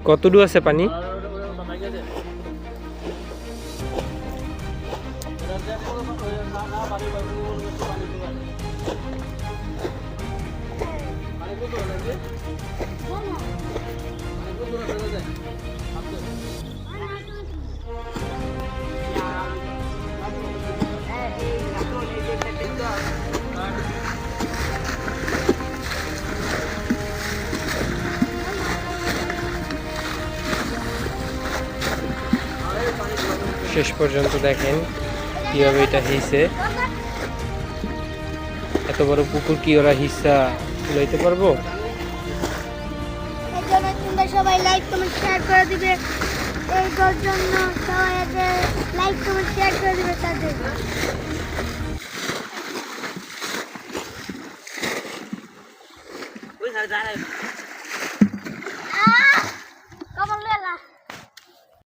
কতটুকু আছে পানি? শেষ পর্যন্ত দেখেন কিভাবে এটা হয়েছে। এত বড় পুকুর কি ওরা হিস্সা লইতে পারবো? এই জন্য তোমরা সবাই লাইক কমেন্ট শেয়ার করে দিবে। এই জন্য সবাই লাইক কমেন্ট শেয়ার করে দিবে তাদের।